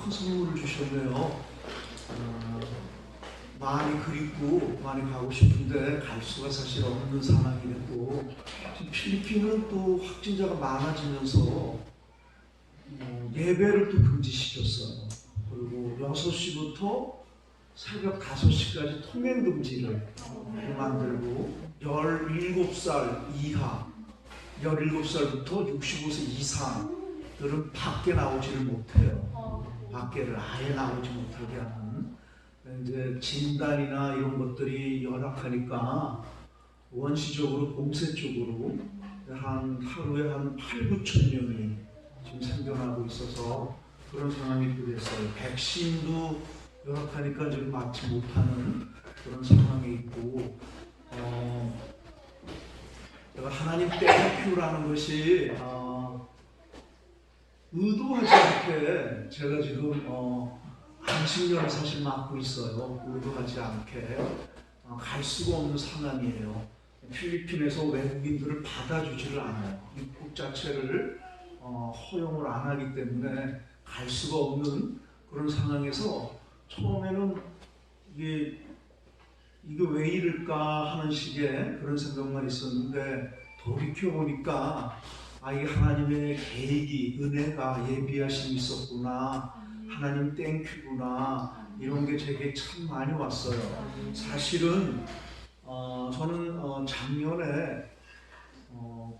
큰 선물을 주셨네요. 많이 그립고 많이 가고 싶은데 갈 수가 사실 없는 상황이 됐고, 지금 필리핀은 또 확진자가 많아지면서 예배를 또 금지시켰어요. 그리고 6시부터 새벽 5시까지 통행 금지를 만들고, 17살 이하, 17살부터 65세 이상들은 밖에 나오지를 못해요. 밖에를 아예 나오지 못하게 하는, 이제 진단이나 이런 것들이 열악하니까 원시적으로 봉쇄 쪽으로 한 하루에 한 8, 9천 명이 지금 생겨나고 있어서 그런 상황이 됐어요. 백신도 열악하니까 지금 맞지 못하는 그런 상황이 있고, 내가 하나님 땡큐라는 것이 의도하지 않게 제가 지금 안식년을 사실 맡고 있어요. 의도하지 않게 갈 수가 없는 상황이에요. 필리핀에서 외국인들을 받아주지를 않아요. 입국 자체를 허용을 안 하기 때문에 갈 수가 없는 그런 상황에서 처음에는 이게 왜 이럴까 하는 식의 그런 생각만 있었는데, 돌이켜보니까 이게 하나님의 계획이, 은혜가, 예비하심이 있었구나, 하나님 땡큐구나, 이런 게 제게 참 많이 왔어요. 사실은 저는 작년에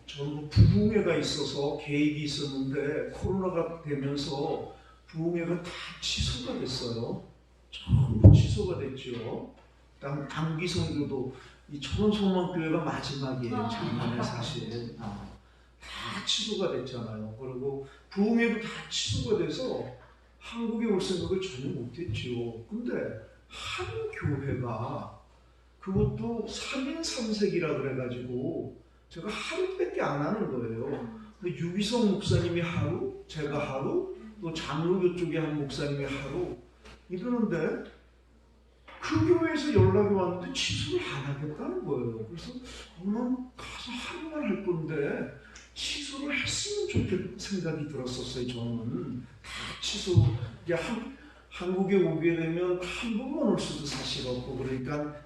저는 부흥회가 있어서 계획이 있었는데 코로나가 되면서 부흥회가 다 취소가 됐어요. 전부 취소가 됐죠. 단기 선교도 이 천원소망교회가 마지막이에요. 작년에 사실 다 취소가 됐잖아요. 그리고 부흥회도 다 취소가 돼서 한국에 올 생각을 전혀 못했죠. 근데 한 교회가, 그것도 3인 3색이라 그래가지고 제가 하루밖에 안 하는 거예요. 근데 유기성 목사님이 하루, 제가 하루, 또 장로교 쪽에 한 목사님이 하루 이러는데, 그 교회에서 연락이 왔는데 취소를 안 하겠다는 거예요. 그래서 난 가서 하루만 할 건데 취소를 했으면 좋겠다는 생각이 들었었어요. 저는 다 취소, 이게 한국에 오게 되면 한 번만 올 수도 사실 없고, 그러니까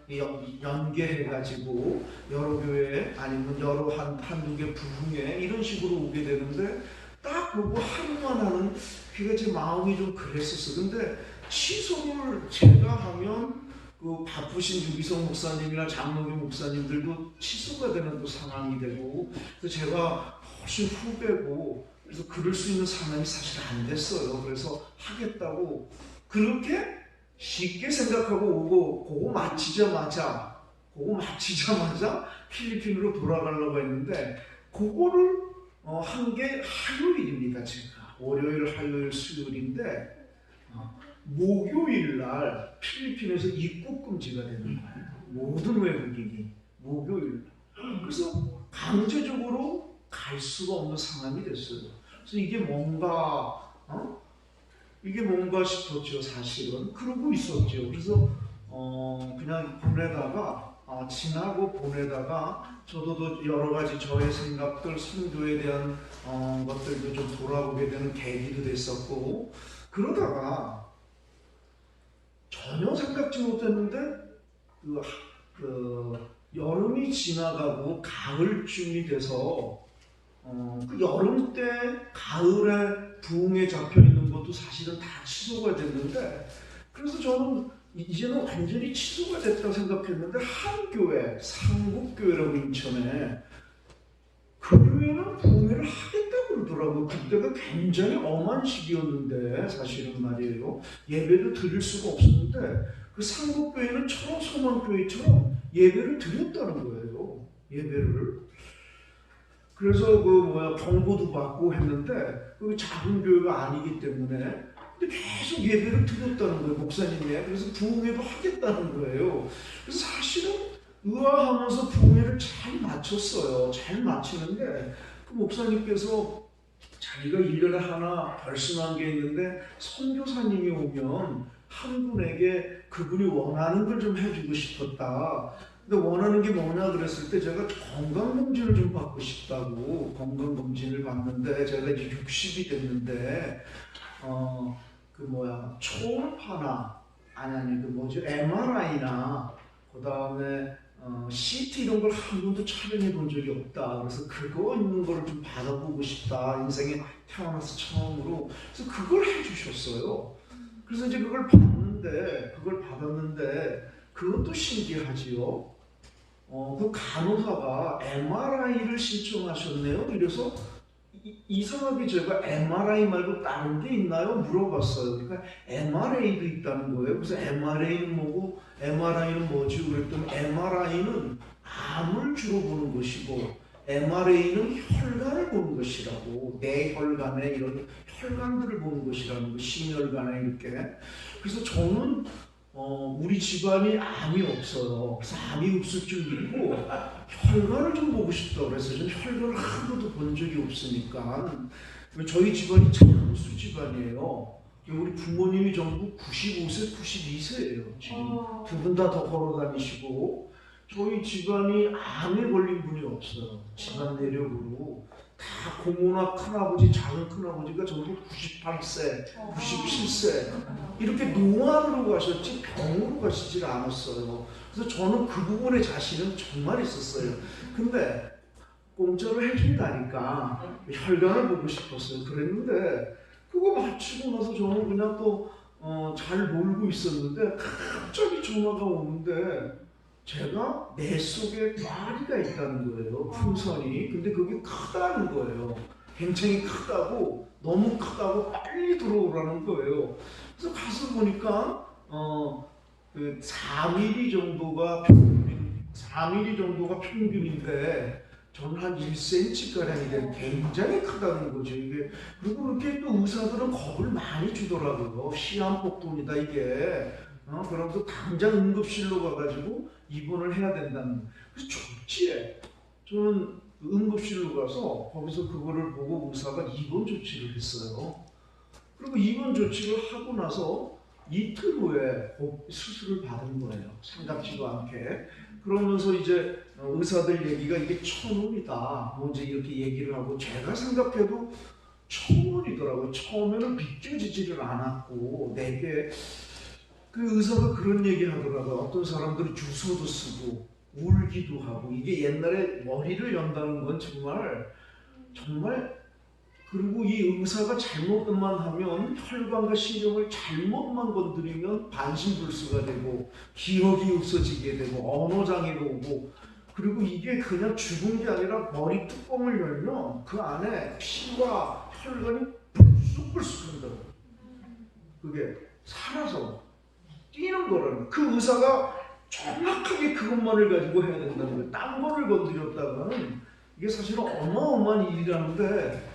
연계해가지고 여러 교회 아니면 여러 한두 개 부흥회 이런 식으로 오게 되는데, 딱 그거 하루만 하는, 그게 제 마음이 좀 그랬었어요. 근데 취소를 제가 하면 그 바쁘신 유기성 목사님이나 장로교 목사님들도 취소가 되는 또 상황이 되고, 그래서 제가 훨씬 후배고, 그래서 그럴 수 있는 상황이 사실 안 됐어요. 그래서 하겠다고 그렇게 쉽게 생각하고 오고, 그거 마치자마자 필리핀으로 돌아가려고 했는데, 그거를 한 게 화요일입니다. 제가 월요일, 화요일, 수요일인데 목요일 날 필리핀에서 입국 금지가 되는 거예요. 모든 외국인이 목요일 날. 그래서 강제적으로 갈 수가 없는 상황이 됐어요. 그래서 이게 뭔가 싶었죠. 사실은 그러고 있었죠. 그래서 그냥 보내다가 지나고 보내다가 저도 여러 가지 저의 생각들, 선교에 대한 것들도 좀 돌아보게 되는 계기도 됐었고, 그러다가 전혀 생각지 못했는데 여름이 지나가고 가을쯤이 돼서 그 여름 때 가을에 부흥에 잡혀 있는 것도 사실은 다 취소가 됐는데, 그래서 저는 이제는 완전히 취소가 됐다고 생각했는데, 한 교회, 상국교회라고 인천에, 그 교회는 부흥회를 하겠다고 그러더라고요. 그때가 굉장히 엄한 시기였는데 사실은 말이에요. 예배도 드릴 수가 없었는데 그 상국교회는 천원소망교회처럼 예배를 드렸다는 거예요. 예배를. 그래서 경고도 받고 했는데, 그 작은 교회가 아니기 때문에 근데 계속 예배를 드렸다는 거예요. 목사님이. 그래서 부흥회도 하겠다는 거예요. 그래서 사실은 의아하면서 부흥회를 잘 마쳤어요. 잘 마치는데 그 목사님께서 자기가 1년에 하나 결심한 게 있는데, 선교사님이 오면 한 분에게 그분이 원하는 걸 좀 해주고 싶었다. 근데 원하는 게 뭐냐 그랬을 때, 제가 건강검진을 좀 받고 싶다고 건강검진을 받는데, 제가 이제 60이 됐는데 초음파나 아니 그 뭐죠 MRI나 그 다음에 CT 이런 걸 한 번도 촬영해 본 적이 없다. 그래서 그거 있는 걸 좀 받아보고 싶다. 인생에 태어나서 처음으로. 그래서 그걸 해주셨어요. 그래서 이제 그걸 받았는데 그것도 신기하지요. 그 간호사가 MRI를 신청하셨네요. 이래서 이상하게 제가 MRI 말고 다른 게 있나요? 물어봤어요. 그러니까 MRA도 있다는 거예요. 그래서 MRA는 뭐고 MRI는 뭐지? 그랬더니 MRI는 암을 주로 보는 것이고 MRA는 혈관을 보는 것이라고, 뇌혈관에 이런 혈관들을 보는 것이라는 거, 심혈관에 이렇게. 그래서 저는 우리 집안이 암이 없어요. 그래서 암이 없을 줄 믿고 혈관을 좀 보고 싶다 그래서 저는 혈관을 한 번도 본 적이 없으니까. 저희 집안이 장수 집안이에요. 우리 부모님이 전부 95세, 92세예요. 지금 두 분 다 더 걸어 다니시고 저희 집안이 암에 걸린 분이 없어요. 집안 내력으로. 다 고모나 큰아버지, 작은 큰아버지가 전부 98세, 97세 이렇게 노안으로 가셨지 병으로 가시질 않았어요. 그래서 저는 그 부분에 자신은 정말 있었어요. 근데 공짜로 해준다니까 혈관을 보고 싶었어요. 그랬는데 그거 마치고 나서 저는 그냥 또 잘 놀고 있었는데 갑자기 전화가 오는데 제가 뇌 속에 파리가 있다는 거예요. 풍선이. 근데 그게 크다는 거예요. 굉장히 크다고, 너무 크다고 빨리 들어오라는 거예요. 그래서 가서 보니까 4mm 정도가 평균, 4mm 정도가 평균인데 저는 한 1cm 가량이 되는 굉장히 크다는 거죠. 이게. 그리고 그렇게 또 의사들은 겁을 많이 주더라고요. 시한폭탄이다 이게. 그러면서 당장 응급실로 가가지고 입원을 해야 된다는. 그래서 졸지에 저는 응급실로 가서 거기서 그거를 보고 의사가 입원 조치를 했어요. 그리고 입원 조치를 하고 나서 이틀 후에 수술을 받은 거예요. 생각지도 않게. 그러면서 이제 의사들 얘기가 이게 1,000원이다. 뭐 이제 이렇게 얘기를 하고 제가 생각해도 1,000원이더라고요. 처음에는 믿겨지지를 않았고 내게 그 의사가 그런 얘기 하더라고요. 어떤 사람들은 주소도 쓰고 울기도 하고 이게 옛날에 머리를 연다는 건 정말 그리고 이 의사가 잘못만 하면 혈관과 신경을 잘못만 건드리면 반신불수가 되고 기억이 없어지게 되고 언어장애가 오고 그리고 이게 그냥 죽은 게 아니라 머리 뚜껑을 열면 그 안에 피와 혈관이 불쑥불쑥한다고 그게 살아서 뛰는 거라는 그 의사가 정확하게 그것만을 가지고 해야 된다는 거예요. 딴 거를 건드렸다가는 이게 사실은 어마어마한 일이라는데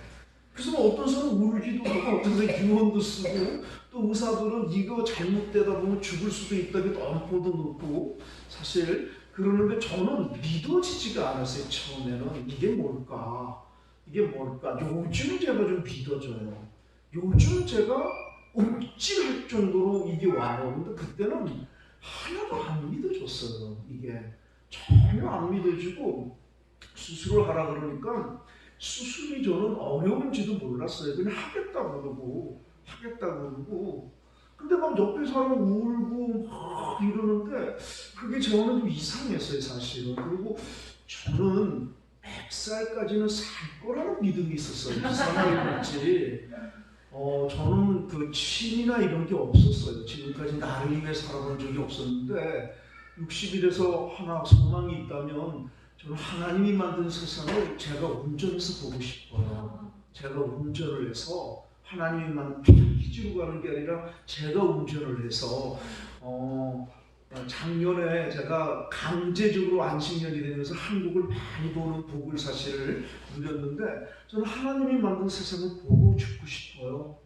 그래서 어떤 사람은 울기도 하고 어떤 사람은 유언도 쓰고 또 의사들은 이거 잘못되다 보면 죽을 수도 있다고 엄포도 놓고 사실 그러는데 저는 믿어지지가 않았어요. 처음에는 이게 뭘까? 요즘 제가 좀 믿어져요. 요즘 제가 움찔할 정도로 이게 와요. 근데 그때는 하나도 안 믿어졌어요. 이게 전혀 안 믿어지고 수술을 하라 그러니까 수술이 저는 어려운지도 몰랐어요. 그냥 하겠다고 그러고 근데 막 옆에 사람 울고 막 이러는데 그게 저는 좀 이상했어요 사실은. 그리고 저는 100살까지는 살 거라는 믿음이 있었어요. 이상하게 그랬지. 저는 그 취미나 이런 게 없었어요. 지금까지 나를 위해 살아본 적이 없었는데 60일에서 하나 소망이 있다면 저는 하나님이 만든 세상을 제가 운전해서 보고 싶어요. 제가 운전을 해서 하나님이 만든 패키지로 가는 게 아니라 제가 운전을 해서 작년에 제가 강제적으로 안식년이 되면서 한국을 많이 보는 복을 사실을 누렸는데 저는 하나님이 만든 세상을 보고 죽고 싶어요.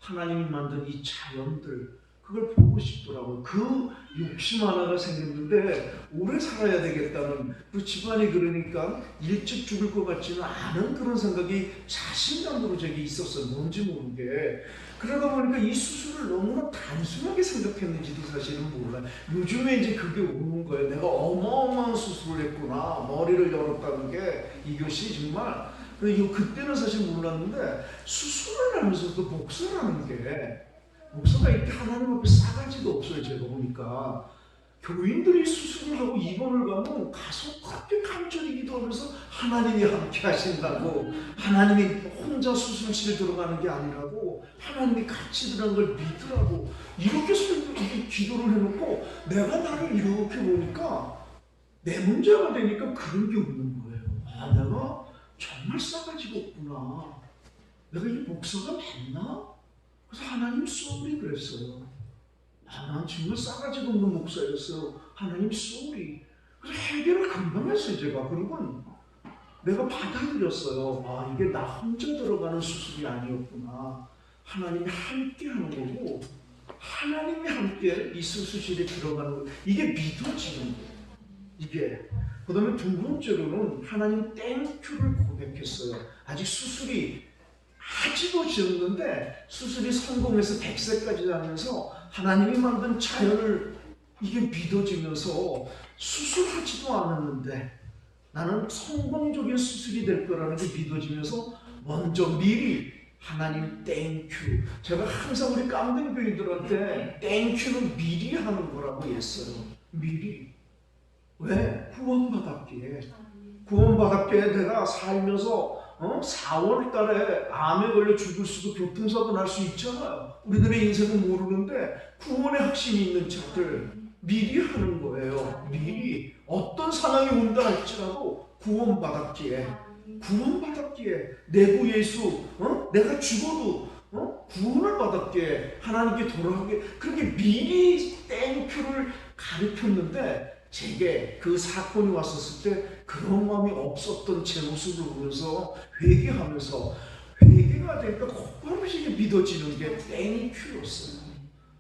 하나님이 만든 이 자연들 그걸 보고 싶더라고요. 그 욕심 하나가 생겼는데 오래 살아야 되겠다는 그 집안이 그러니까 일찍 죽을 것 같지는 않은 그런 생각이 자신감으로 제게 있었어요. 뭔지 모르게. 그러다 보니까 이 수술을 너무나 단순하게 생각했는지도 사실은 몰라요. 요즘에 이제 그게 오는 거예요. 내가 어마어마한 수술을 했구나. 머리를 열었다는 게 이것이 정말 그때는 사실 몰랐는데 수술을 하면서도 복수라는 게 목사가 이렇게 하나님 앞에 싸가지도 없어요. 제가 보니까 교인들이 수술을 하고 입원을 가면 가서 그렇게 간절히 기도하면서 하나님이 함께 하신다고, 하나님이 혼자 수술실에 들어가는 게 아니라고, 하나님이 같이 들어간 걸 믿으라고 이렇게 기도를 해놓고, 내가 나를 이렇게 보니까 내 문제가 되니까 그런 게 없는 거예요. 아, 내가 정말 싸가지가 없구나. 내가 이 목사가 맞나? 그래서 하나님 쏘리 그랬어요. 난 정말 싸가지가 없는 목사였어요. 하나님 쏘리. 그래서 해결을 금방 했어요. 제가. 그리고 내가 받아들였어요. 아, 이게 나 혼자 들어가는 수술이 아니었구나. 하나님이 함께 하는 거고, 하나님이 함께 이 수술실에 들어가는 거, 이게 믿어지는 거예요. 이게. 그 다음에 두 번째로는 하나님 땡큐를 고백했어요. 아직 수술이 하지도 않았는데 수술이 성공해서 100세까지 하면서 하나님이 만든 자연을 이게 믿어지면서 수술하지도 않았는데 나는 성공적인 수술이 될 거라는 게 믿어지면서 먼저 미리 하나님 땡큐. 제가 항상 우리 깜댕 교인들한테 땡큐는 미리 하는 거라고 했어요. 미리. 왜? 구원받았기에. 구원받았기에 내가 살면서 4월 달에 암에 걸려 죽을 수도 교통사고 날 수 있잖아요. 우리들의 인생은 모르는데 구원의 확신이 있는 자들 미리 하는 거예요. 미리 어떤 상황이 온다 할지라도 구원받았기에 내 구 예수 내가 죽어도 구원을 받았기에 하나님께 돌아가게 그렇게 미리 땡큐를 가르쳤는데 제게 그 사건이 왔었을 때 그런 마음이 없었던 제 모습을 보면서 회개가 되니까 곧바로 이게 믿어지는 게 땡큐였어요.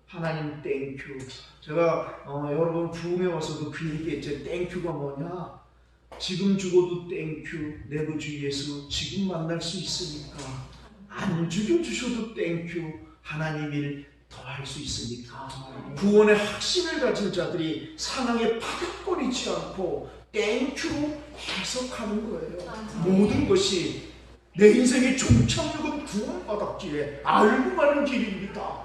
하나님 땡큐. 제가 여러분 부흥에 와서도 그 얘기했죠. 땡큐가 뭐냐? 지금 죽어도 땡큐. 내 주 예수 지금 만날 수 있으니까. 안 죽여주셔도 땡큐. 하나님 일 더 할 수 있으니까. 구원의 확신을 가진 자들이 상황에 파닥거리지 않고 땡큐로 해석하는 거예요. 모든 것이 내 인생의 종착역은 구원받았기에 알고 가는 길입니다.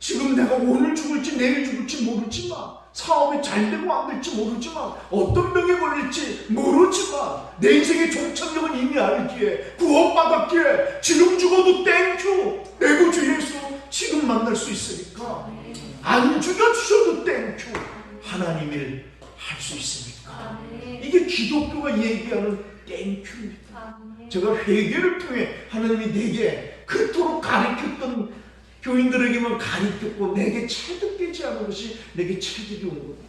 지금 내가 오늘 죽을지 내일 죽을지 모르지만, 사업이 잘 되고 안 될지 모르지만, 어떤 병에 걸릴지 모르지만 내 인생의 종착역은 이미 알기에 구원받았기에 지금 죽어도 땡큐. 내 주 예수 지금 만날 수 있으니까. 안 죽여주셔도 땡큐. 하나님 일 할 수 있으니까. 이게 기독교가 얘기하는 땡큐입니다. 제가 회개를 통해 하나님이 내게 그토록 가르쳤던 교인들에게만 가르쳤고 내게 체득되지 않은 것이 내게 체득이 온 겁니다.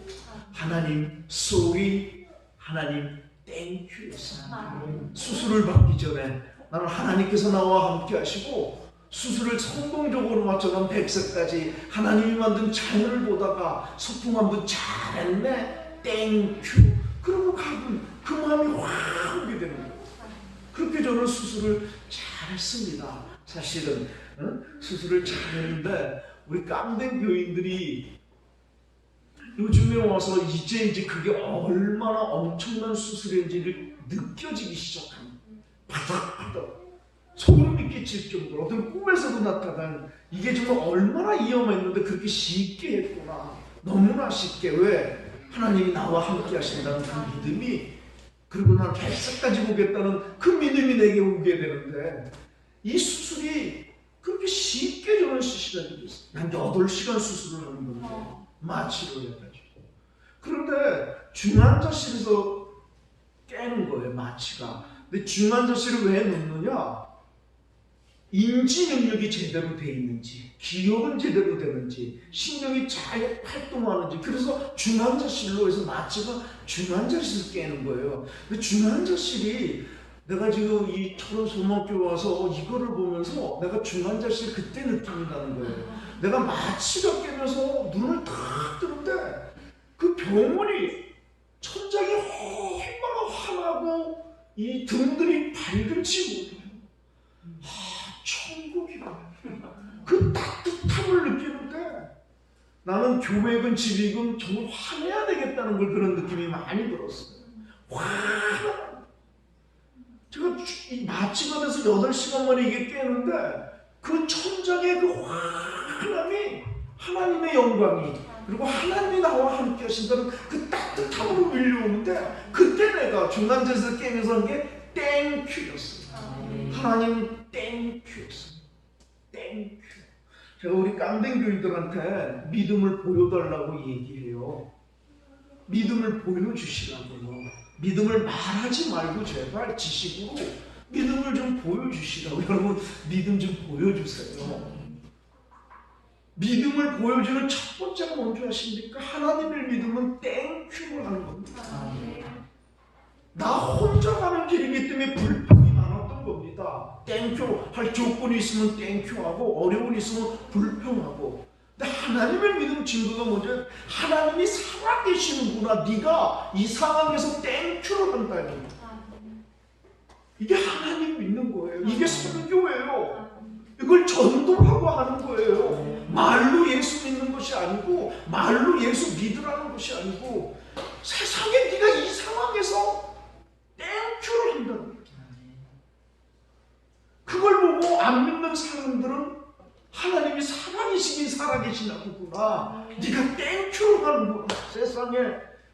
하나님 sorry, 하나님 땡큐였습니다. 수술을 받기 전에 나는 하나님께서 나와 함께 하시고 수술을 성공적으로 마쳐난 100세까지 하나님이 만든 자연을 보다가 소풍 한번 잘했네 땡큐. 그러고 가면 그 마음이 확 오게 되는 거예요. 그렇게 저는 수술을 잘했습니다. 사실은 수술을 잘했는데 우리 깜댕 교인들이 요즘에 와서 이제 그게 얼마나 엄청난 수술인지를 느껴지기 시작합니다. 바닥바닥 소름이 끼칠 정도로 어떤 꿈에서도 나타난 이게 정말 얼마나 위험했는데 그렇게 쉽게 했구나. 너무나 쉽게. 왜? 하나님이 나와 함께 하신다는 그 믿음이, 그리고 난 100세까지 보겠다는 그 믿음이 내게 오게 되는데 이 수술이 그렇게 쉽게 저는 시작이 됐어요. 한 8시간 수술을 하는 건데 마취를 해가지고. 그런데 중환자실에서 깨는 거예요. 마취가. 근데 중환자실을 왜 넣느냐? 인지 능력이 제대로 돼 있는지, 기억은 제대로 되는지, 신경이 잘 활동하는지. 그래서 중환자실로 해서 마취가 중환자실을 깨는 거예요. 근데 중환자실이 내가 지금 이 철원 소망교회 와서 이거를 보면서 내가 중환자실 그때 느낌이 나는 거예요. 내가 마취가 깨면서 눈을 탁 뜨는데 그 병원이 천장이 얼마나 환하고 이 등들이 밝은지 몰라요. 천국이다. 그 따뜻함을 느끼는데 나는 교회건 집이건 정말 환해야 되겠다는 걸 그런 느낌이 많이 들었어요. 환한. 제가 이 마취가 돼서 8시간 만에 이게 깨는데 그 천장의 그 환함이 하나님의 영광이 그리고 하나님이 나와 함께 하신다는 그 따뜻함으로 밀려오는데 그때 내가 중간제에서 깨면서 한 게 땡큐였어요. 하나님 땡큐였어요. 땡큐. 제가 우리 깡댕 교인들한테 믿음을 보여달라고 얘기해요. 믿음을 보여주시라고요. 믿음을 말하지 말고 제발 지식으로 믿음을 좀 보여주시라고. 여러분 믿음 좀 보여주세요. 믿음을 보여주는 첫 번째가 뭔지 아십니까? 하나님을 믿으면 땡큐를 하는 겁니다. 나 혼자 가는 길이기 때문에 불평이 많았던 겁니다. 땡큐 할 조건이 있으면 땡큐하고 어려움이 있으면 불평하고. 근데 하나님을 믿는 증거가 뭐죠? 하나님이 살아계시는구나. 네가 이 상황에서 땡큐를 한다니. 이게 하나님 믿는 거예요. 이게 선교예요. 이걸 전도라고 하는 거예요. 말로 예수 믿는 것이 아니고 말로 예수 믿으라는 것이 아니고 세상에 네가 이 상황에서 땡큐를 한다는 거예요. 그걸 보고 안 믿는 사람들은 하나님이 살아계시긴 살아계시나 보구나. 네가 땡큐를 하는구나. 세상에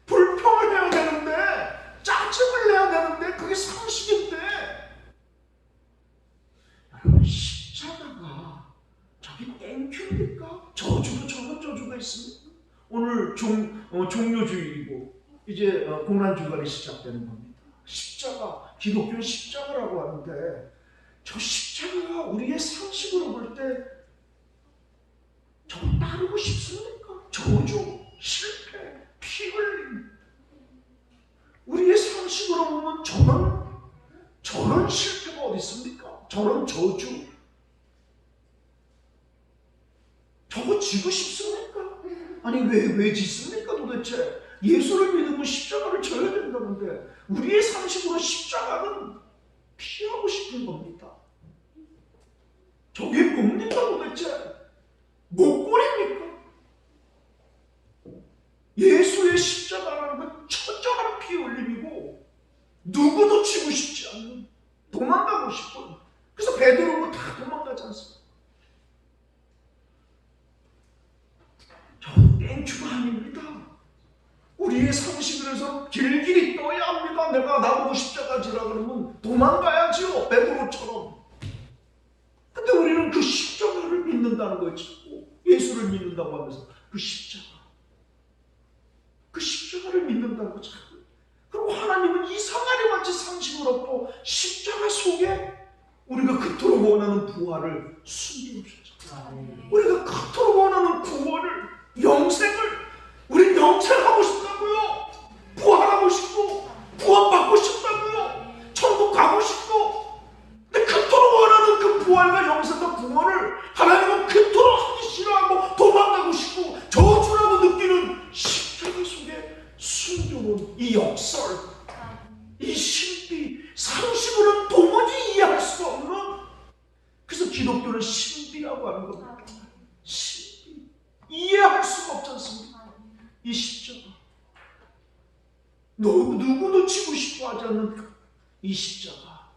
불평을 해야 되는데 짜증을 내야 되는데 그게 상식인데 여러분 십자가가 저게 땡큐입니까? 저주도 저런 저주가 있습니다. 오늘 종료주일이고 이제 고난주간이 시작되는 겁니다. 십자가, 기독교는 십자가라고 하는데 저 십자가가 우리의 상식으로 볼 때 저거 따르고 싶습니까? 저주, 실패, 피 흘림. 우리의 상식으로 보면 저런 실패가 어디 있습니까? 저런 저주. 저거 지고 싶습니까? 아니 왜 짓습니까 도대체? 예수를 믿으면 십자가를 져야 된다는데 우리의 상식으로 십자가는 피하고 싶은 겁니다. 저게 뭡니까 도대체? 목걸이입니까? 예수의 십자가라는 건 처절한 피 흘림이고 누구도 지고 싶지 않는, 도망가고 싶은. 그래서 베드로는 다 도망가지 않습니까? 저는 땡큐가 아닙니다. 우리의 상식으로서 길길이 떠야 합니다. 내가 나보고 십자가 지라 그러면 도망가야지요. 베드로처럼. 근데 우리는 그 십자가를 믿는다는 거예요. 예수를 믿는다고 하면서 그 십자가를 믿는다고 자꾸. 그리고 하나님은 이상하게 마치 상식을 얻고 십자가 속에 우리가 그토록 원하는 부활을 숨겨주셨죠. 우리가 그토록 원하는 구원을, 영생을, 우린 영생하고 싶다고요. 부활하고 싶고 구원받고 싶다고요. 천국 가고 싶고. 근데 그토록 원하는 그 부활과 영생과 구원을 하나님은 그토록 하기 싫어하고 도망가고 싶고 저주라고 느끼는 십자가 속에 숨겨놓은 이 역설, 이 신비, 상식으로는 도무지 이해할 수 없는. 그래서 기독교는 신비라고 하는 겁니다. 신비. 이해할 수가 없지 않습니까? 이 십자가. 누구도 지고 싶어 하지 않는 이 십자가.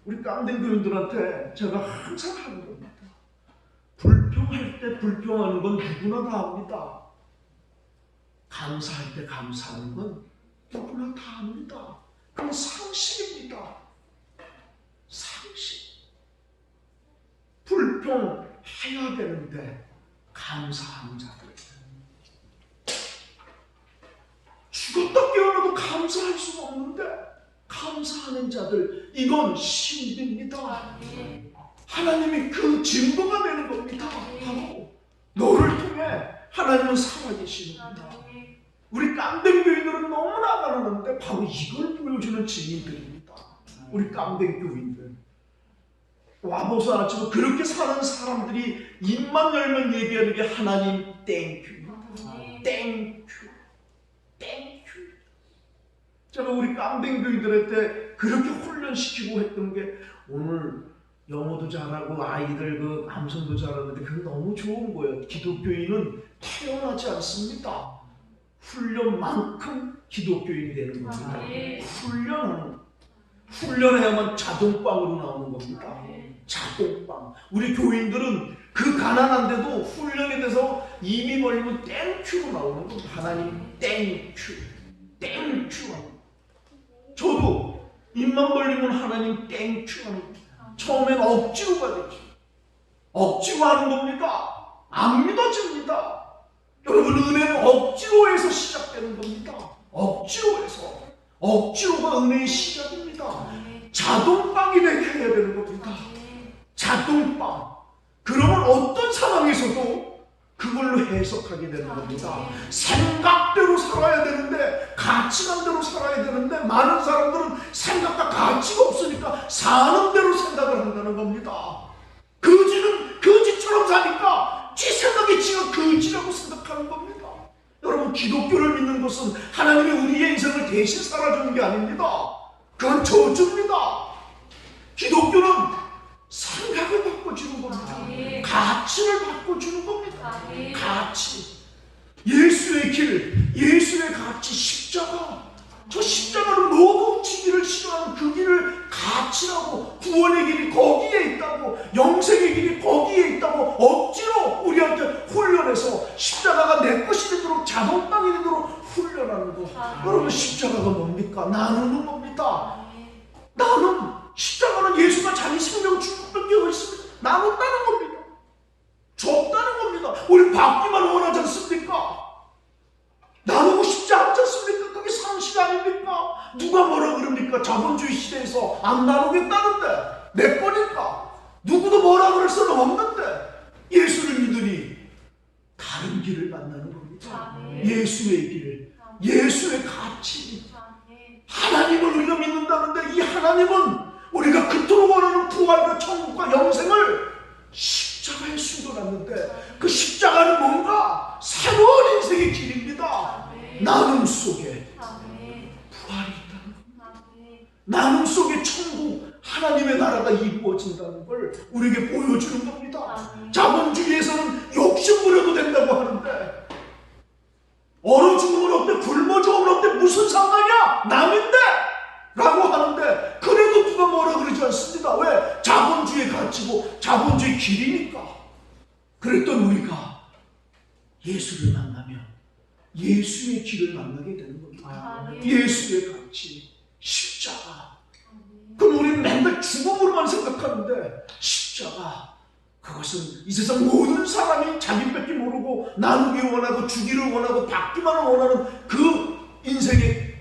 우리 깡댕 교인들한테 제가 항상 하는 겁니다. 불평할 때 불평하는 건 누구나 다 합니다. 감사할 때 감사하는 건 누구나 다 합니다. 그건 상식입니다. 상식. 불평해야 되는데 감사하는 자들. 죽었다 깨어나도 감사할 수가 없는데 감사하는 자들, 이건 신비입니다. 하나님이 그 증거가 되는 겁니다. 바로 너를 통해 하나님은 살아계시는 겁니다. 우리 깡댕 교인들은 너무나 가난한데 바로 이걸 보여주는 증인들입니다. 우리 깡댕 교인들. 와보서 알았지만 그렇게 사는 사람들이 입만 열면 얘기하는 게 하나님 땡큐, 땡큐, 땡큐. 제가 우리 깡댕 교인들한테 그렇게 훈련시키고 했던 게, 오늘 영어도 잘하고 아이들 그 감성도 잘하는데 그게 너무 좋은 거예요. 기독교인은 태어나지 않습니다. 훈련만큼 기독교인이 되는 겁니다. 훈련해야만 자동빵으로 나오는 겁니다. 자동빵. 우리 교인들은 그 가난한데도 훈련이 돼서 입이 벌리면 땡큐로 나오는 겁니다. 하나님 땡큐, 땡큐. 저도 입만 벌리면 하나님 땡큐 하는 겁니다. 처음엔 억지로 받았죠. 억지로 하는 겁니다. 안 믿어집니다. 여러분, 은혜는 억지로 해서 시작되는 겁니다. 억지로 해서. 억지로가 은혜의 시작입니다. 자동빵이 되게 해야 되는 겁니다. 자동빵. 그러면 어떤 상황에서도 그걸로 해석하게 되는 겁니다. 생각대로 살아야 되는데, 가치관대로 살아야 되는데, 많은 사람들은 생각과 가치가 없으니까 사는 대로 생각을 한다는 겁니다. 거지는 거지처럼 사니까 지 생각이 지가 거지라고 생각하는 겁니다. 여러분, 기독교를 믿는 것은 하나님이 우리의 인생을 대신 살아주는 게 아닙니다. 그건 저주입니다. 기독교는 생각을 바꿔주는 겁니다. 가치를 바꿔주는 겁니다. 가치. 예수의 길, 예수의 가치, 십자가. 저 십자가를 모두 지기를 싫어하는 그 길을 가치라고, 구원의 길이 거기에 있다고, 영생의 길이 거기에 있다고 억지로 우리한테 훈련해서 십자가가 내 것이 되도록, 자동땅이 되도록 훈련하는 거. 여러분, 십자가가 뭡니까? 나누는 겁니다. 나눔. 십자가는 예수가 자기 생명 죽음을 깨어있습니다. 나눈다는 겁니다. 줬다는 겁니다. 우리 받기만 원하지 않습니까? 나누고 싶지 않지 않습니까? 그게 상식 아닙니까? 누가 뭐라 그럽니까? 자본주의 시대에서 안 나누겠다는데, 내 거니까. 누구도 뭐라 그럴 수는 없는데, 예수를 믿으니 다른 길을 만나는 겁니다. 예수의 길, 예수의 가치. 하나님을 우리가 믿는다는데, 이 하나님은 우리가 그토록 원하는 부활과 천국과 영생을 십자가에 숨겨놨는데, 그 십자가는 뭔가 새로운 인생의 길입니다. 나눔 속에 부활이 있다는 겁니다. 나눔 속에 천국, 하나님의 나라가 이루어진다는 걸 우리에게 보여주는 겁니다. 자본주의에서는 욕심 부려도 된다고 하는데, 얼어 죽으면 어때? 굶어 죽으면 어때? 무슨 상관이야? 남인데? 라고 하는데, 그래도 누가 뭐라 그러지 않습니다. 왜? 자본주의 가치고 자본주의 길이니까. 그랬던 우리가 예수를 만나면 예수의 길을 만나게 되는 겁니다. 예수의 가치, 십자가. 그럼 우리는 맨날 죽음으로만 생각하는데, 십자가, 그것은 이 세상 모든 사람이 자기 뺏기 모르고 나누기 원하고 주기를 원하고 받기만을 원하는 그 인생의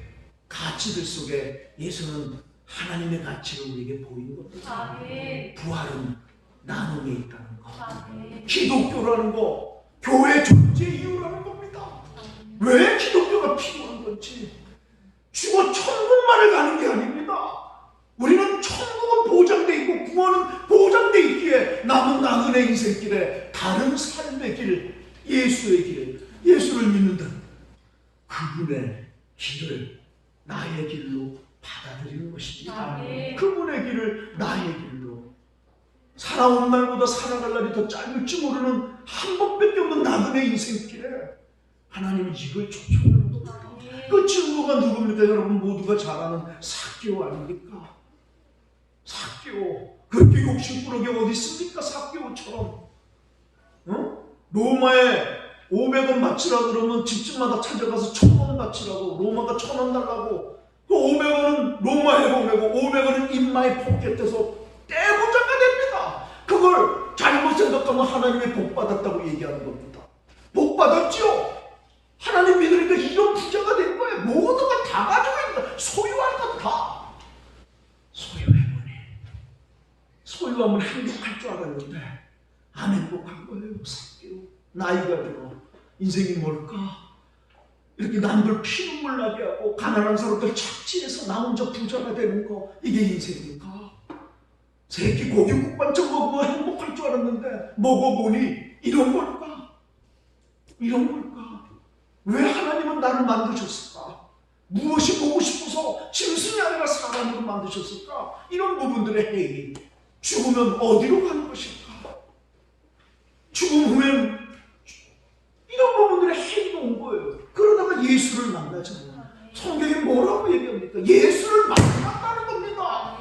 가치들 속에 예수는 하나님의 가치를 우리에게 보이는 겁니다. 부활은 나눔에 있다는 것. 기독교라는 거, 교회 존재 이유라는 겁니다. 왜 기독교가 필요한 건지. 죽어 천국만을 가는 게 아닙니다. 우리는 천국은 보장돼 있고 구원은 보장돼 있기에 남은 나그네 인생길에 다른 삶의 길, 예수의 길, 예수를 믿는다. 그분의 길을 나의 길로 받아들이는 것입니다. 그분의 길을 나의 길로. 살아온 날보다 살아갈 날이 더 짧을지 모르는 한 번밖에 없는 나그네 인생길에 하나님은 이걸 초청하는 겁니다. 그 친구가 누굽니까? 여러분 모두가 잘 아는 삭개오 아닙니까? 삭개오. 그렇게 욕심꾸러기 어디 있습니까? 삭개오처럼. 로마에 500원 바치라 그러면 집집마다 찾아가서 1000원 바치라고, 로마가 1000원 달라고. 그 500원은 로마에 보내고 500원은 인마의 포켓에서 떼부자가 됩니다. 그걸 잘못 생각하면 하나님의 복 받았다고 얘기하는 겁니다. 복 받았죠? 하나님 믿으니까 이런 부자가 된 거예요. 모두가 다 가지고 있다. 소유할 건 다. 소유해보니 소유하면 행복할 줄 알았는데 안 행복한 거예요. 삭개오. 나이가 들어. 인생이 뭘까? 이렇게 남들 피눈물 나게 하고 가난한 사람들 착취해서 나 혼자 부자가 되는 거, 이게 인생인가? 새끼 고기국 반찬 먹으면 행복할 줄 알았는데 먹어보니 이런 걸까? 이런 걸까? 왜 하나님은 나를 만드셨을까? 무엇이 보고 싶어서 짐승이 아니라 사람으로 만드셨을까? 이런 부분들의 해이. 죽으면 어디로 가는 것일까? 죽음 후엔 이런 부분들의 해이가 온 거예요. 그러다가 예수를 만나잖아요. 성경이 뭐라고 얘기합니까? 예수를 만났다는 겁니다.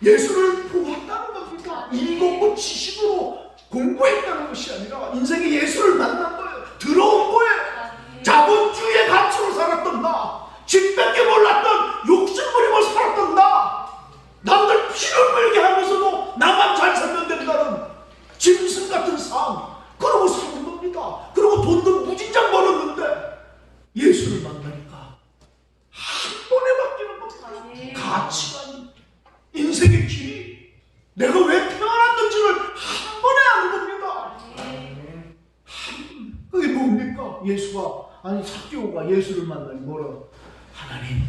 예수를 보았다는 겁니다. 일곱고 지식으로 만났다는 것이 아니라 인생에 예수를 만난 거예요. 들어온 거예요. 자본주의의 가치로 살았던 나, 집밖에 몰랐던 욕심 부리고 살았던 나, 남들 피를 물게 하면서도 나만 잘 살면 된다는 짐승 같은 삶, 그러고 사는 겁니다. 그리고 돈도 무진장 벌었는데 예수를 만나니까 한 번에 바뀌는 겁니다. 가치관이, 인생의 길이, 내가 왜 태어났는지를 한 번에 아는 겁니다. 그게 뭡니까? 삭개오가 예수를 만나니 뭐라? 하나님,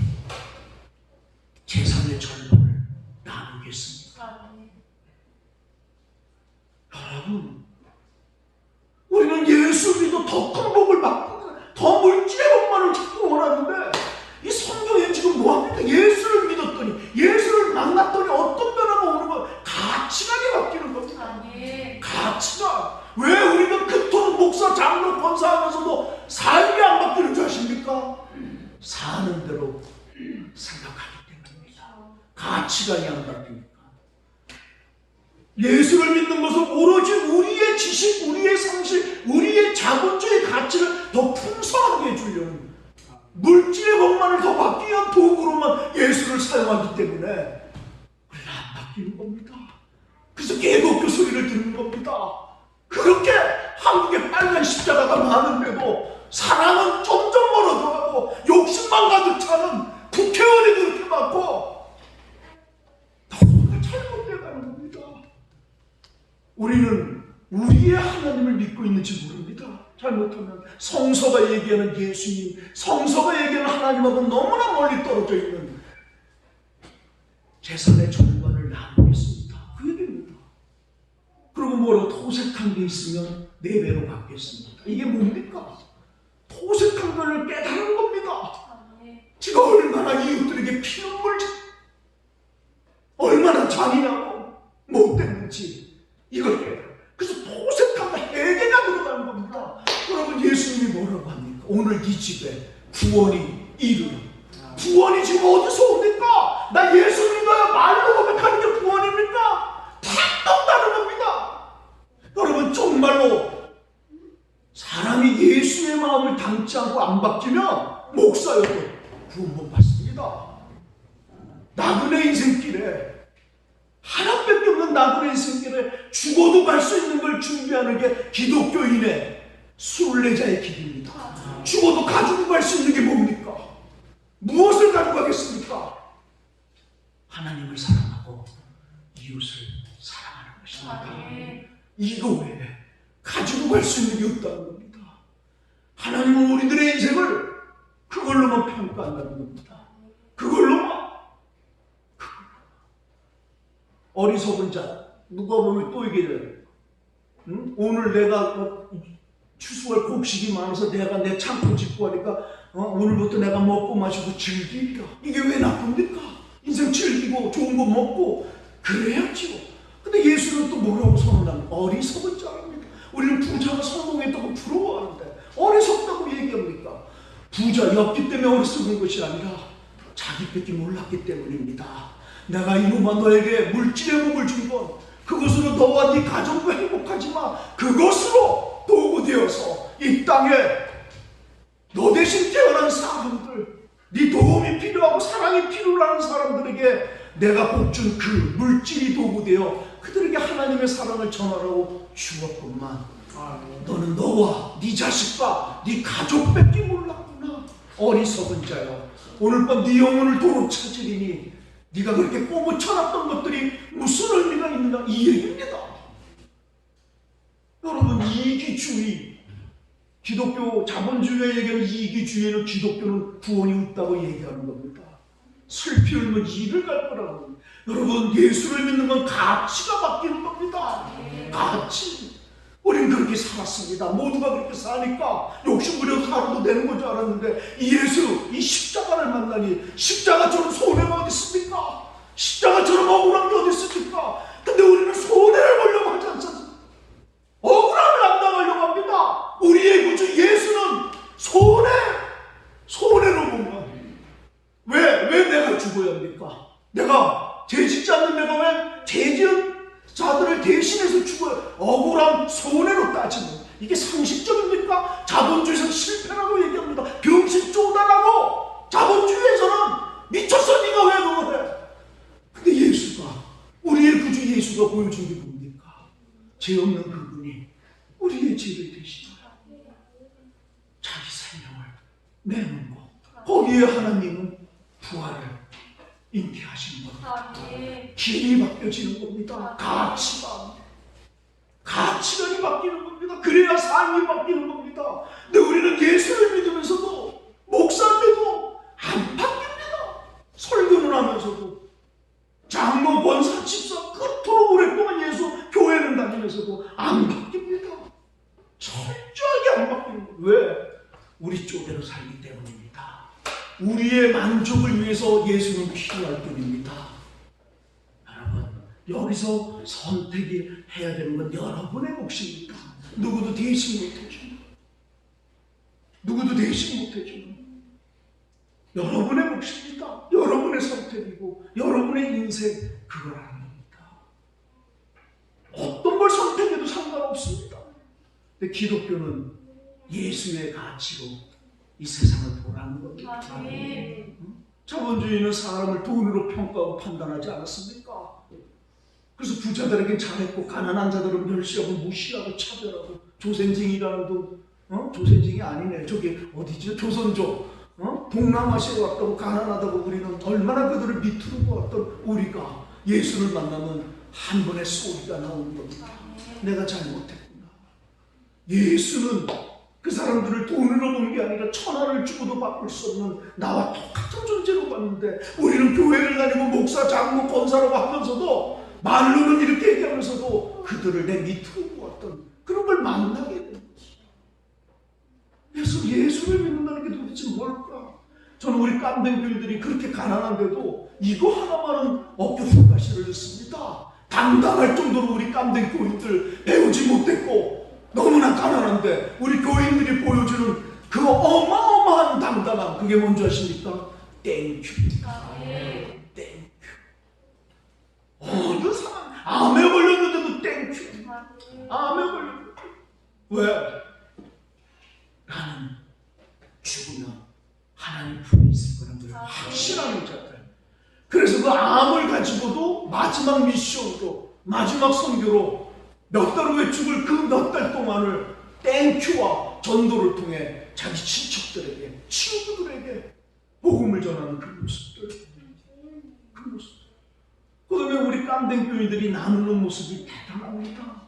재산의 절반을 나누겠습니다. 여러분, 우리는 예수 믿어 더 큰 복을 받고 더 물질의 복만을 자꾸 원하는데, 이 성경에 지금 뭐합니까? 예수를 믿었더니, 예수를 만났더니 어떤 변화가 오는 거예요? 가치관이 바뀌는 겁니다. 가치관. 왜 우리가 그토록 목사, 장로, 권사 하면서도 삶이 안 바뀌는 줄 아십니까? 사는 대로 생각하기 때문입니다. 가치관이 안 바뀌니까. 예수를 믿는 것은 오로지 우리의 지식, 우리의 상식, 우리의 자본주의 가치를 더 풍성하게 해주려는, 물질의 것만을 더 받기 위한 도구로만 예수를 사용하기 때문에 우리는 안 바뀌는 겁니다. 그래서 개독교 소리를 듣는 겁니다. 그렇게 한국에 빨간 십자가가 많은데도 사랑은 점점 멀어져가고 욕심만 가득 차는 국회의원이 그렇게 많고 너무나 잘못되어가는 겁니다. 우리는 우리의 하나님을 믿고 있는지 모릅니다. 잘못하면 성서가 얘기하는 예수님, 성서가 얘기하는 하나님하고 너무나 멀리 떨어져 있는 재산의 절반을 나누겠습니다. 그 얘기입니다. 그리고 뭐라고? 토색한 게 있으면 4배로 받겠습니다. 이게 뭡니까? 토색한 것을 깨달은 겁니다. 지가 얼마나 이웃들에게 피눈물, 얼마나 잔인하고 못됐는지 이걸 깨달아요. 그래서 토색한 거 해계가 들어가는 겁니다. 여러분, 예수님이 뭐라고 합니까? 오늘 이 집에 구원이 이르러. 구원이 지금 어디서 옵니까? 나 예수 믿어요 말로 고백하는 게 구원입니까? 탁 겁니다. 여러분, 정말로 사람이 예수의 마음을 담지 않고 안 바뀌면 목사여도 구원 못 받습니다. 나그네 인생길에, 하나밖에 없는 나그네 인생길에 죽어도 갈 수 있는 걸 준비하는 게 기독교인의 순례자의 길입니다. 죽어도 가지고 갈 수 있는 게 뭡니까? 무엇을 가지고 가겠습니까? 하나님을 사랑하고 이웃을 사랑하는 것입니다. 이거 외에 가지고 갈 수 있는 게 없다는 겁니다. 하나님은 우리들의 인생을 그걸로만 평가한다는 겁니다. 그걸로만. 어리석은 자, 누가 보면 또 얘기해요. 오늘 내가 추수할 곡식이 많아서 내가 내 창고 짓고 하니까 오늘부터 내가 먹고 마시고 즐기리라. 이게 왜 나쁩니까? 인생 즐기고 좋은 거 먹고 그래야지요. 근데 예수는 또 뭐라고 선언하는? 어리석은 자입니다. 우리는 부자가 성공했다고 부러워하는데 어리석다고 얘기합니까? 부자였기 때문에 어리석은 것이 아니라 자기밖에 몰랐기 때문입니다. 내가 이놈아 너에게 물질의 복을 준 건 그것으로 너와 네 가정도 행복하지만 그것으로 도구 되어서 이 땅에 너 대신 태어난 사람들, 네 도움이 필요하고 사랑이 필요한 사람들에게 내가 복 준 그 물질이 도구 되어 그들에게 하나님의 사랑을 전하라고 주었구만. 너는 너와 네 자식과 네 가족밖에 몰랐구나. 어리석은 자여, 오늘 밤 네 영혼을 도로 찾으리니 네가 그렇게 꼬부쳐놨던 것들이 무슨 의미가 있는가, 이 얘기입니다. 여러분, 이기주의, 기독교 자본주의가 얘기하는 이기주의는 기독교는 구원이 없다고 얘기하는 겁니다. 슬피 울면 이를 갈 거라고. 여러분, 예수를 믿는 건 가치가 바뀌는 겁니다. 가치. 우린 그렇게 살았습니다. 모두가 그렇게 사니까 욕심 부려서 살아도 되는 건 줄 알았는데 이 예수, 이 십자가를 만나니 십자가처럼 손해가 어디 있습니까? 십자가처럼 억울한 게 어디 있습니까? 근데 우리는 손해를 보려고 하지 않습니까? 억울함을 안 당하려고 합니다. 우리의 구주 예수는 손해로 보면 왜 내가 죽어야 합니까? 내가 죄짓지 않는 내가 왜 죄지은 자들을 대신해서 죽어요? 억울함, 손해로 돈으로 따지면 이게 상식적입니까? 자본주의에서 실패라고 얘기합니다. 병신 쪼다라고. 자본주의에서는 미쳤어 네가 왜 그걸 해? 근데 예수가, 우리의 구주 예수가 보여준 게 뭡니까? 죄 없는 그분이 우리의 죄를 대신 자기 생명을 내놓은 것, 거기에 하나님은 부활을 잉태하시는 겁니다. 길이 바뀌어지는 겁니다. 가치관이 바뀌는 겁니다. 그래야 삶이 바뀌는 겁니다. 근데 우리는 예수를 믿으면서도, 목사인데도 안 바뀝니다. 설교를 하면서도, 장로, 권사, 집사 그토록 오랫동안 예수 교회를 다니면서도 안 바뀝니다. 철저하게 안 바뀌는 거예요. 왜? 우리 쪽대로 살기 때문입니다. 우리의 만족을 위해서 예수는 필요할 뿐입니다. 여러분, 여기서 선택이 해야 되는 건 여러분의 몫입니다. 누구도 대신 못해주는, 누구도 대신 못해주는 여러분의 몫입니다. 여러분의 선택이고 여러분의 인생, 그걸 하는 겁니다. 어떤 걸 선택해도 상관없습니다. 근데 기독교는 예수의 가치로 이 세상을 보라는 겁니다. 자본주의는 사람을 돈으로 평가하고 판단하지 않았습니까? 그래서 부자들에게 잘했고 가난한 자들은 멸시하고 무시하고 차별하고, 조센징이라는 돈, 조센징이 아니네, 저기 어디죠? 조선족, 동남아시아에 왔다고 가난하다고 우리는 얼마나 그들을 비틀고 왔던 우리가 예수를 만나면 한 번의 소리가 나오는 겁니다. 내가 잘못했구나. 예수는 그 사람들을 돈으로 본 게 아니라 천하를 주고도 바꿀 수 없는 나와 똑같은 존재로 봤는데, 우리는 교회를 다니고 목사, 장로, 권사라고 하면서도, 말로는 이렇게 얘기하면서도 그들을 내 밑으로 보았던 그런 걸 만나게 되는 거죠. 그래서 예수를 믿는다는 게 도대체 뭘까? 저는 우리 깜댕교인들이 그렇게 가난한데도 이거 하나만은 어깨 훅가시를 넣습니다. 당당할 정도로 우리 깜댕교인들 배우지 못했고 너무나 가난한데 우리 교인들이 보여주는 그 어마어마한 당당함, 그게 뭔지 아십니까? 땡큐입니다. 땡큐. 어느 사람 암에 걸렸는데도 땡큐. 암에 걸렸는데 왜? 나는 죽으면 하나님 품에 있을 거라는 걸 확신하는 자들. 그래서 그 암을 가지고도 마지막 미션으로, 마지막 선교로 몇 달 후에 죽을 그 몇 달 동안을 땡큐와 전도를 통해 자기 친척들에게, 친구들에게 복음을 전하는 그 모습들. 그 모습. 그 다음에 우리 깜댕교인들이 나누는 모습이 대단합니다.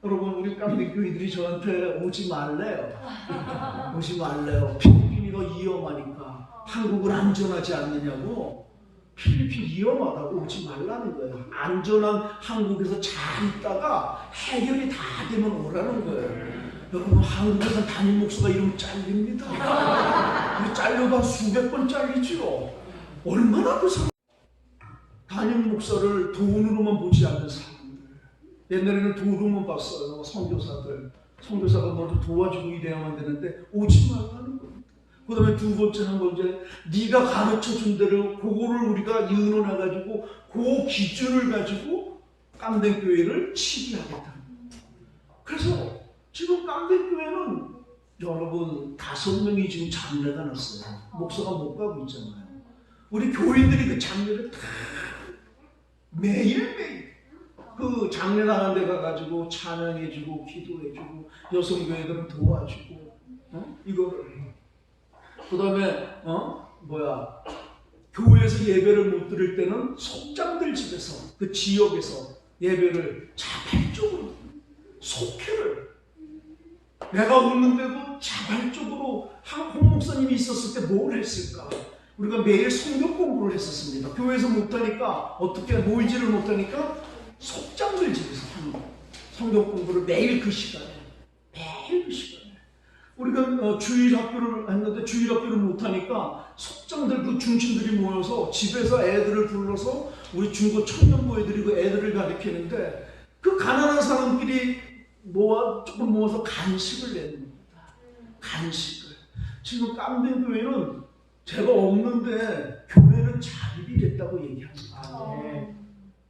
여러분, 우리 깜댕교인들이 저한테 오지 말래요. 오지 말래요. 필리핀이 더 위험하니까 한국은 안전하지 않느냐고. 필리핀 위험하다고 오지 말라는 거예요. 안전한 한국에서 잘 있다가 해결이 다 되면 오라는 거예요. 여러분, 한국에서 담임 목사가 이러면 잘립니다. 잘려도 한 수백 번 잘리죠. 얼마나 그 사람, 담임 목사를 돈으로만 보지 않는 사람들. 옛날에는 돈으로만 봤어요. 선교사가 먼저 도와주고 이래야만 되는데 오지 말라는 거예요. 그 다음에 두 번째는 뭐지? 네가 가르쳐준 대로 그거를 우리가 의논해가지고 그 기준을 가지고 깜댕교회를 치리하겠다. 그래서 지금 깜댕교회는 여러분 5명이 지금 장례가 났어요. 목사가 못 가고 있잖아요. 우리 교인들이 그 장례를 다 매일매일 그 장례 나간 데 가가지고 찬양해주고 기도해주고 여성교회들은 도와주고 이거를 그 다음에 교회에서 예배를 못 드릴 때는 속장들 집에서, 그 지역에서 예배를 자발적으로, 속회를, 내가 없는데도 자발적으로 홍 목사님이 있었을 때 뭘 했을까? 우리가 매일 성경 공부를 했었습니다. 교회에서 못하니까, 어떻게 모이지를 못하니까 속장들 집에서 하는 성경 공부를 매일 그 시간에, 우리가 주일 학교를 했는데 주일 학교를 못하니까 속장들, 그 중심들이 모여서 집에서 애들을 불러서 우리 중고 청년부 애들이 그 애들을 가르치는데, 그 가난한 사람끼리 조금 모아서 간식을 내는 겁니다. 간식을. 지금 깜댕교회는 제가 없는데 교회는 자립이 됐다고 얘기합니다.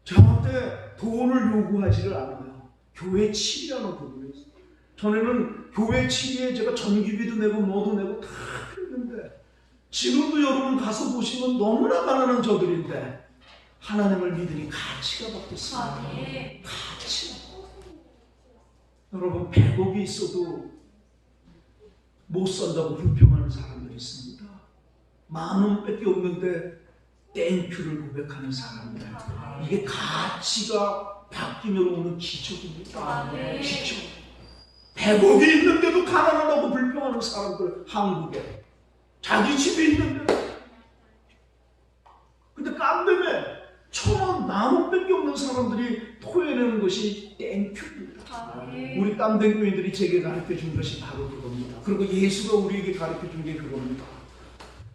저한테 돈을 요구하지를 않아요. 교회 치리라는 부분에서. 전에는 교회 치기에 제가 전기비도 내고 뭐도 내고 다 했는데 지금도 여러분 가서 보시면 너무나 가난한 저들인데 하나님을 믿으니 가치가 바뀌었습니다. 가치. 여러분 100억이 있어도 못 산다고 불평하는 사람들이 있습니다. 10,000원밖에 없는데 땡큐를 고백하는 사람들. 이게 가치가 바뀌면 오는 기적입니다. 기적. 100억이 있는데도 가난하다고 불평하는 사람들 한국에. 자기 집이 있는데. 근데 깜짝에 1,000원, 10,000원밖에 없는 사람들이 토해내는 것이 땡큐입니다. 우리 깜댕 교인들이 제게 가르쳐준 것이 바로 그겁니다. 그리고 예수가 우리에게 가르쳐준 게 그겁니다.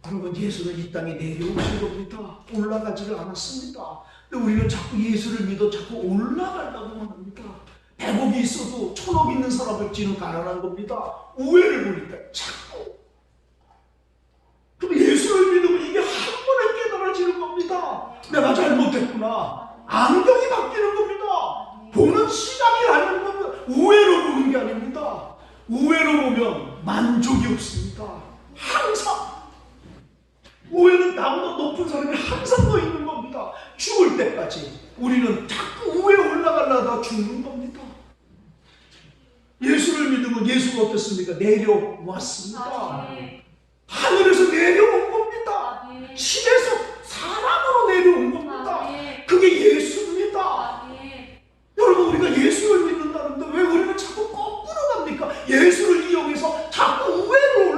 여러분 예수는 이 땅에 내려오신 겁니다. 올라가지를 않았습니다. 근데 우리는 자꾸 예수를 믿어 자꾸 올라가려고만 합니다. 100억이 있어도 1,000억 있는 사람을지는 가난한 겁니다. 우애를 보니까 자꾸. 그럼 예수를 믿으면 이게 한 번에 깨달아지는 겁니다. 내가 잘못했구나. 안경이 바뀌는 겁니다. 보는 시각이 아닌 겁니다. 우애로 보는 게 아닙니다. 우애로 보면 만족이 없습니다. 항상. 우애는 나보다 높은 사람이 항상 더 있는 겁니다. 죽을 때까지 우리는 자꾸 우에 올라가려다 죽는 겁니다. 예수를 믿으면 예수가 어떻습니까? 내려왔습니다. 하늘에서 내려온 겁니다. 신에서 사람으로 내려온 겁니다. 그게 예수입니다. 여러분 우리가 예수를 믿는다는데 왜 우리는 자꾸 거꾸로 갑니까? 예수를 이용해서 자꾸 우회로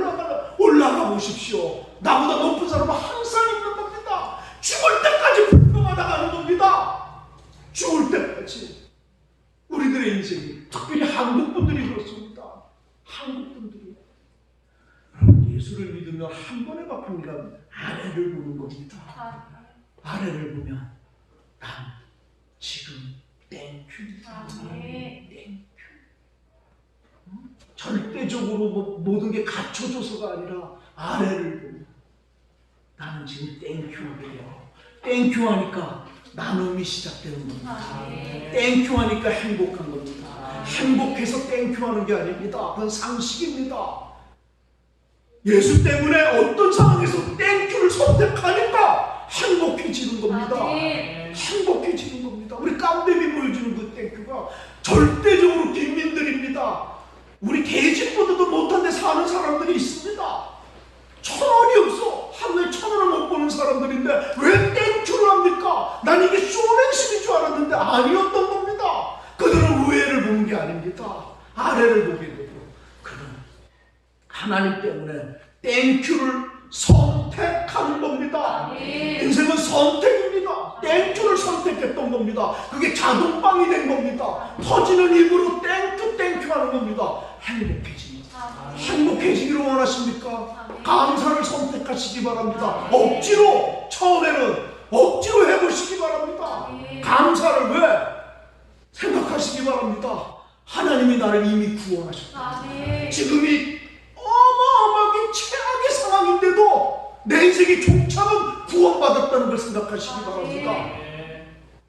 올라가 보십시오. 나보다 높은 사람은 항상 있는 겁니다. 죽을 때까지 불평하다 가는 겁니다. 죽을 때까지. 우리들의 인생이 특별히 한국 분들이 그렇습니다. 한국 분들이 여러분 예수를 믿으면 한 번에 바뀝니다. 아래를 보는 겁니다. 아래를 보면 난 지금 땡큐입니다. 땡큐. 절대적으로 모든 게 갖춰져서가 아니라 아래를 보면 나는 지금 땡큐예요. 땡큐 하니까 나눔이 시작되는 겁니다. 땡큐 하니까 행복한 겁니다. 행복해서 땡큐 하는 게 아닙니다. 그건 상식입니다. 예수 때문에 어떤 상황에서 땡큐를 선택하니까 행복해지는 겁니다. 행복해지는 겁니다. 우리 깜대미 보여주는 그 땡큐가 절대적으로 빈민들입니다. 우리 계집보다도 못한 데 사는 사람들이 있습니다. 1,000원이 없어. 하루에 1,000원을 못 버는 사람들인데 왜 땡큐를 합니까? 난 이게 쇼맨십인 줄 알았는데 아니었던 겁니다. 그들은 위에를 보는 게 아닙니다. 아래를 보게 되고 그는 하나님 때문에 땡큐를 선택하는 겁니다. 인생은 선택입니다. 땡큐를 선택했던 겁니다. 그게 자동방이 된 겁니다. 터지는 입으로 땡큐 땡큐 하는 겁니다. 행복해집니다. 행복해지기를 원하십니까? 감사를 선택하시기 바랍니다. 억지로 처음에는 억지로 해보시기 바랍니다. 감사를 왜? 생각하시기 바랍니다. 하나님이 나를 이미 구원하셨다. 지금이 어마어마하게 최악의 상황인데도 내 인생의 종착은 구원받았다는 걸 생각하시기 바랍니다.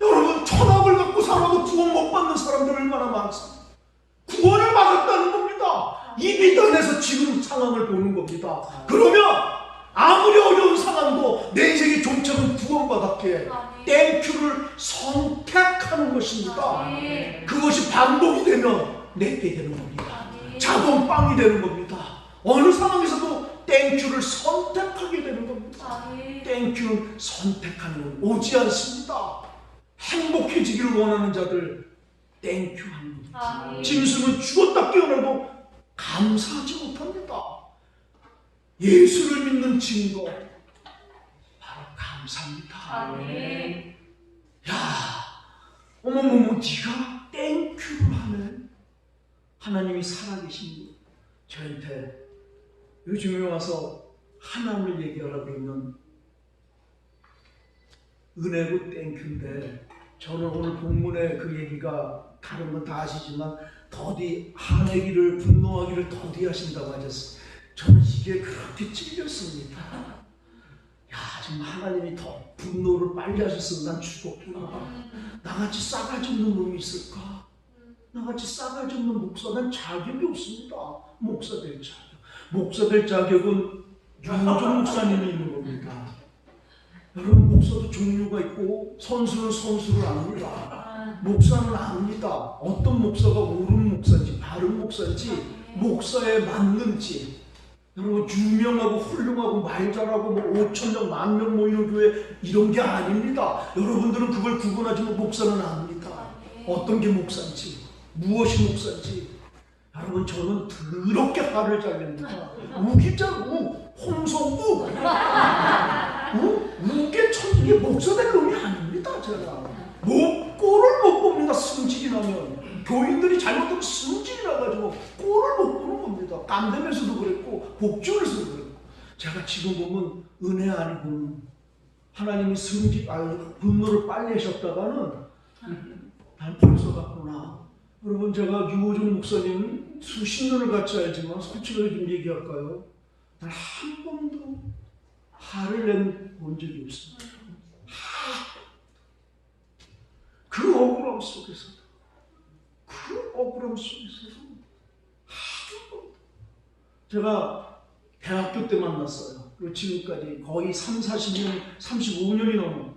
여러분 1,000억을 갖고 살아도 구원 못 받는 사람들 얼마나 많습니까? 구원을 받았다는 겁니다. 이 비단에서 지금 상황을 보는 겁니다. 그러면 아무리 어려운 상황도 내 인생의 종착은 구원받았기에 땡큐를 선택하는 것입니다. 그것이 반복이 되면 내게 되는 겁니다. 자동빵이 되는 겁니다. 어느 상황에서도 땡큐를 선택하게 되는 겁니다. 땡큐는 선택하는 건 오지 않습니다. 행복해지기를 원하는 자들 땡큐 하는 겁니다. 짐승은 죽었다 깨어나도 감사하지 못합니다. 예수를 믿는 증거 바로 감사합니다. 야, 어머머머 네가 땡큐를 하네. 하나님이 살아계신 저한테 요즘에 와서 하나님을 얘기하라고 그러면 은혜고 땡큐인데 저는 오늘 본문에 그 얘기가 다른 건 다 아시지만 더디 화내기를 분노하기를 더디 하신다고 하셨어요. 저는 이게 그렇게 찔렸습니다. 야 정말 하나님이 더 분노를 빨리 하셨으면 난 죽었구나. 나같이 싸가지 없는 놈이 있을까? 나같이 싸가지 없는 목사는 자격이 없습니다. 목사 될 자격. 목사 될 자격은 유호종 목사님이 있는 겁니다. 여러분, 목사도 종류가 있고 선수는 선수를 압니다. 목사는 압니다. 어떤 목사가 옳은 목사인지 바른 목사인지 목사에 맞는지. 여러분, 유명하고 훌륭하고 말 잘하고 5,000명, 10,000명 모이는 교회 이런 게 아닙니다. 여러분들은 그걸 구분하지만 목사는 압니다. 어떤 게 목사인지, 무엇이 목사인지. 여러분, 저는 더럽게 화를 잘 냅니다. 우기자고 홍성우 우게 이게 목사 될 놈이 아닙니다. 제가 꼴을 못 봅니다. 승질이 나면 교인들이 잘못하면 승질이 나가지고 꼴을 못 보는 겁니다. 깜대면서도 그랬고 복주에서도 그랬고. 제가 지금 보면 은혜 아니고 하나님이 분노를 빨리 하셨다가는 난 벌써 갔구나. 여러분, 제가 유호종 목사님 수십 년을 같이 알지만 솔직하게 좀 얘기할까요? 난 한 번도 화를 본 적이 없습니다. 그 억울함 속에서도 한 번도. 제가 대학교 때 만났어요. 그리고 지금까지 거의 40년, 35년이 넘은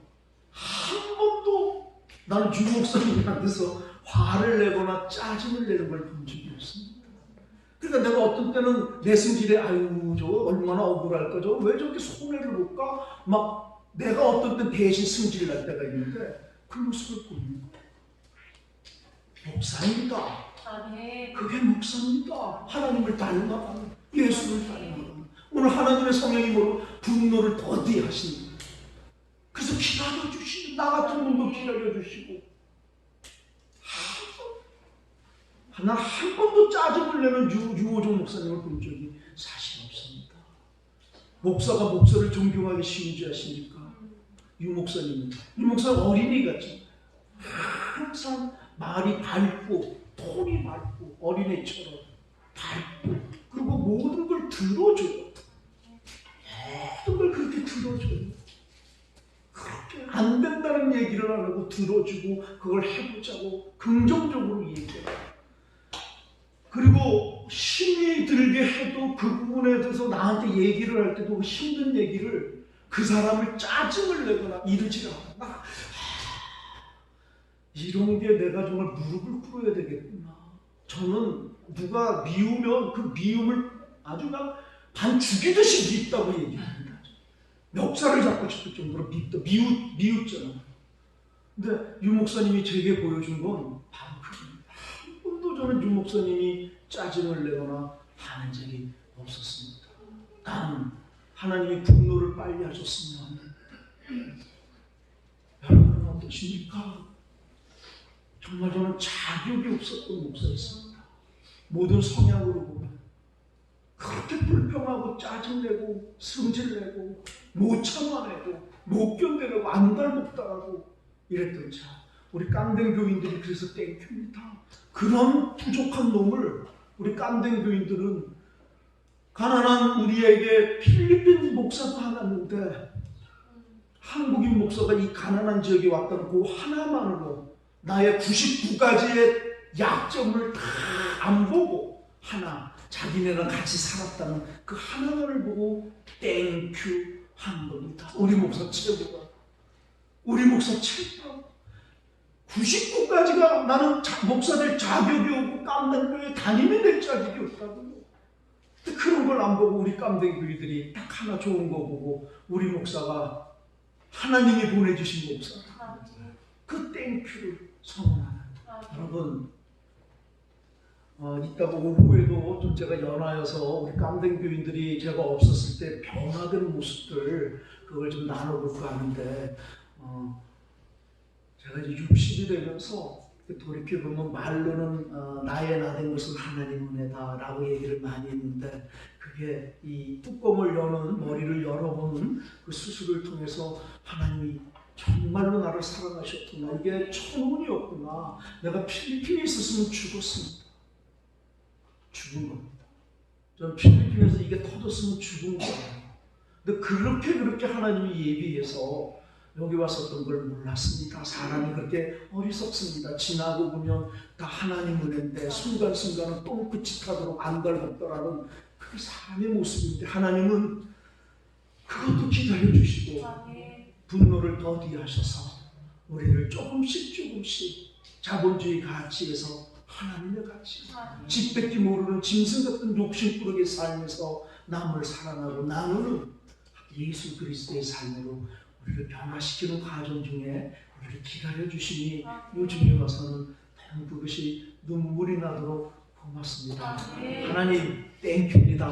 한 번도 나는 유 목사님한테서 화를 내거나 짜증을 내는 걸 본 적이 없습니다. 그러니까 내가 어떤 때는 내 승질에 아유 저 얼마나 억울할까, 저 왜 저렇게 손해를 볼까, 막 내가 어떤 때 대신 승질 날 때가 있는데 그 모습을 보는 거예요. 목사입니다. 그게 목사입니다. 하나님을 닮아가는, 예수를 닮아가는. 오늘 하나님의 성령이 뭐로 분노를 더디하시는 거예요. 그래서 기다려주시고 나 같은 놈도 기다려주시고. 난 한 번도 짜증을 내는 유호종 목사님을 본 적이 사실 없습니다. 목사가 목사를 존경하기 쉬운 줄 아십니까? 유 목사님은. 유 목사는 어린이같이 항상 말이 밝고 톤이 밝고 어린애처럼 밝고, 그리고 모든 걸 들어줘요. 모든 걸 그렇게 들어줘요. 그렇게 안 된다는 얘기를 안 하고 들어주고 그걸 해보자고 긍정적으로 얘기해요. 그리고 힘이 들게 해도 그 부분에 대해서 나한테 얘기를 할 때도 힘든 얘기를 그 사람을 짜증을 내거나 이러지 않아. 이런 게 내가 정말 무릎을 꿇어야 되겠구나. 저는 누가 미우면 그 미움을 아주 막 반 죽이듯이 밉다고 얘기합니다. 멱살을 잡고 싶을 정도로 미웃잖아. 근데 유 목사님이 제게 보여준 건 바로 그겁니다. 한 번도 저는 유 목사님이 짜증을 내거나 하는 적이 없었습니다. 나는 하나님이 분노를 빨리 하셨으면 합니다. 여러분은 어떠십니까? 정말 저는 자격이 없었던 목사였습니다. 모든 성향으로 보면 그렇게 불평하고 짜증내고 승질내고 못 참아내고 못 견뎌내고 안달복달하고 이랬던 자, 우리 깜댕 교인들이 그래서 땡큐입니다. 그런 부족한 놈을 우리 깜댕 교인들은, 가난한 우리에게 필리핀 목사도 하나인데 한국인 목사가 이 가난한 지역에 왔다는 그 하나만으로 나의 99가지의 약점을 다 안 보고 하나, 자기네랑 같이 살았다는 그 하나만을 보고 땡큐 한 겁니다. 우리 목사 최고다. 우리 목사 최고다. 99가지가 나는 목사 될 자격이 없고 깜댕교회 다니면 될 자격이 없다고요. 근데 그런 걸 안 보고 우리 깜댕교회들이 딱 하나 좋은 거 보고 우리 목사가 하나님이 보내주신 목사다. 그 땡큐를 선언하는. 여러분, 이따가 오후에도 좀 제가 연하여서 우리 깜댕 교인들이 제가 없었을 때 변화된 모습들 그걸 좀 나눠볼까 하는데, 제가 이제 60이 되면서 돌이켜보면 말로는 나의 나된 것은 하나님 은혜다라고 얘기를 많이 했는데, 그게 이 뚜껑을 여는, 머리를 열어보는 그 수술을 통해서 하나님이 정말로 나를 사랑하셨구나, 이게 천운이었구나, 내가 필리핀에 있었으면 죽었습니다. 죽은 겁니다. 전 필리핀에서 이게 터졌으면 죽은 거예요. 근데 그렇게 하나님이 예비해서 여기 왔었던 걸 몰랐습니다. 사람이 그렇게 어리석습니다. 지나고 보면 다 하나님 은혜인데 순간순간은 똥끝이 타도록 안달복달하는 그게 사람의 모습인데 하나님은 그것도 기다려주시고 분노를 더디하셔서 우리를 조금씩 자본주의 가치에서 하나님의 가치, 집 뺏기 모르는 짐승 같은 욕심꾸러기 삶에서 남을 사랑하고 나누는 예수 그리스도의 삶으로 우리를 변화시키는 과정 중에 우리를 기다려주시니 요즘에 와서는 너무 그것이 눈물이 나도록 고맙습니다. 하나님 땡큐입니다.